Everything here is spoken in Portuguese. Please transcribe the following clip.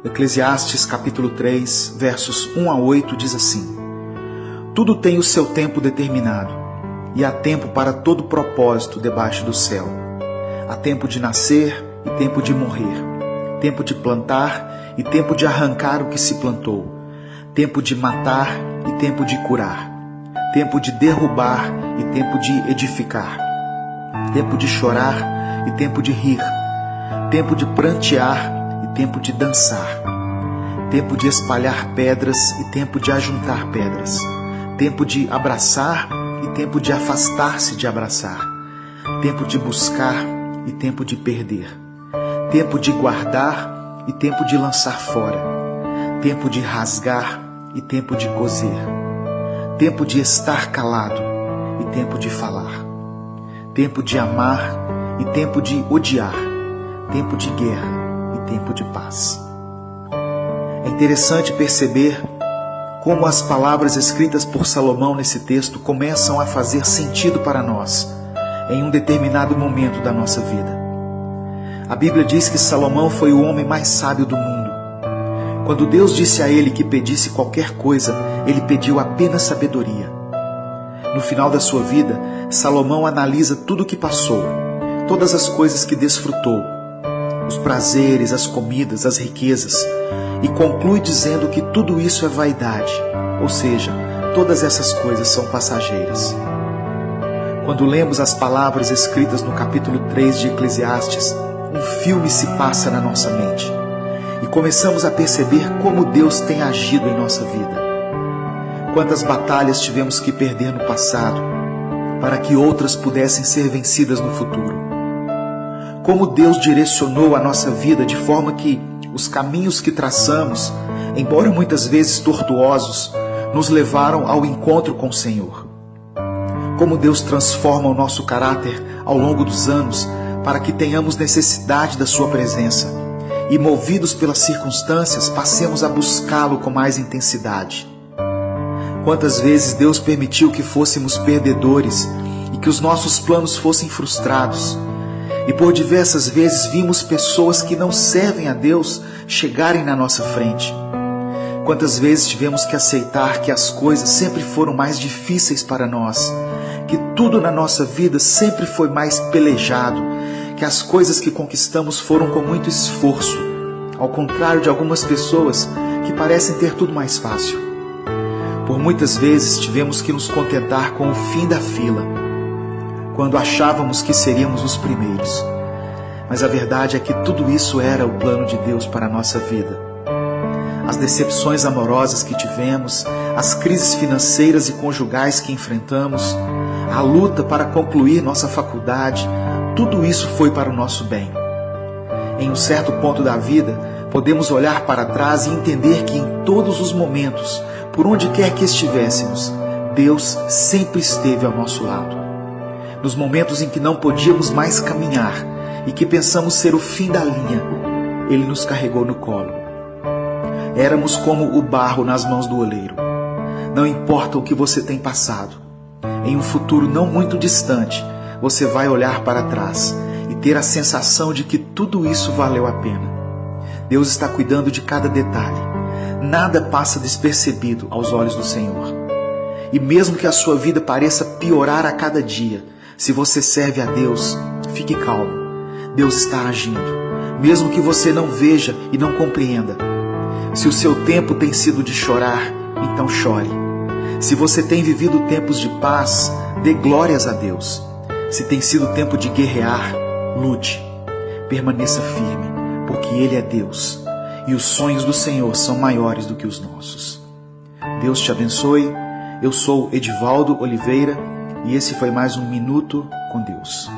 Eclesiastes capítulo 3, versos 1 a 8 diz assim: Tudo tem o seu tempo determinado, e há tempo para todo propósito debaixo do céu. Há tempo de nascer e tempo de morrer, tempo de plantar e tempo de arrancar o que se plantou, tempo de matar e tempo de curar, tempo de derrubar e tempo de edificar, tempo de chorar e tempo de rir, tempo de prantear e tempo de dançar, tempo de espalhar pedras e tempo de ajuntar pedras, tempo de abraçar e tempo de afastar-se de abraçar, tempo de buscar e tempo de perder, tempo de guardar e tempo de lançar fora, tempo de rasgar e tempo de coser, tempo de estar calado e tempo de falar, tempo de amar e tempo de odiar, tempo de guerra e tempo de paz. É interessante perceber como as palavras escritas por Salomão nesse texto começam a fazer sentido para nós em um determinado momento da nossa vida. A Bíblia diz que Salomão foi o homem mais sábio do mundo. Quando Deus disse a ele que pedisse qualquer coisa, ele pediu apenas sabedoria. No final da sua vida, Salomão analisa tudo o que passou, todas as coisas que desfrutou, os prazeres, as comidas, as riquezas, e conclui dizendo que tudo isso é vaidade, ou seja, todas essas coisas são passageiras. Quando lemos as palavras escritas no capítulo 3 de Eclesiastes, um filme se passa na nossa mente e começamos a perceber como Deus tem agido em nossa vida. Quantas batalhas tivemos que perder no passado para que outras pudessem ser vencidas no futuro. Como Deus direcionou a nossa vida de forma que os caminhos que traçamos, embora muitas vezes tortuosos, nos levaram ao encontro com o Senhor. Como Deus transforma o nosso caráter ao longo dos anos para que tenhamos necessidade da sua presença e, movidos pelas circunstâncias, passemos a buscá-lo com mais intensidade. Quantas vezes Deus permitiu que fôssemos perdedores e que os nossos planos fossem frustrados, e por diversas vezes vimos pessoas que não servem a Deus chegarem na nossa frente. Quantas vezes tivemos que aceitar que as coisas sempre foram mais difíceis para nós, que tudo na nossa vida sempre foi mais pelejado, que as coisas que conquistamos foram com muito esforço, ao contrário de algumas pessoas que parecem ter tudo mais fácil. Por muitas vezes tivemos que nos contentar com o fim da fila, quando achávamos que seríamos os primeiros. Mas a verdade é que tudo isso era o plano de Deus para a nossa vida. As decepções amorosas que tivemos, as crises financeiras e conjugais que enfrentamos, a luta para concluir nossa faculdade, tudo isso foi para o nosso bem. Em um certo ponto da vida, podemos olhar para trás e entender que em todos os momentos, por onde quer que estivéssemos, Deus sempre esteve ao nosso lado. Nos momentos em que não podíamos mais caminhar e que pensamos ser o fim da linha, Ele nos carregou no colo. Éramos como o barro nas mãos do oleiro. Não importa o que você tem passado, em um futuro não muito distante, você vai olhar para trás e ter a sensação de que tudo isso valeu a pena. Deus está cuidando de cada detalhe. Nada passa despercebido aos olhos do Senhor. E mesmo que a sua vida pareça piorar a cada dia, se você serve a Deus, fique calmo. Deus está agindo, mesmo que você não veja e não compreenda. Se o seu tempo tem sido de chorar, então chore. Se você tem vivido tempos de paz, dê glórias a Deus. Se tem sido tempo de guerrear, lute. Permaneça firme, porque Ele é Deus e os sonhos do Senhor são maiores do que os nossos. Deus te abençoe. Eu sou Edivaldo Oliveira e esse foi mais um Minuto com Deus.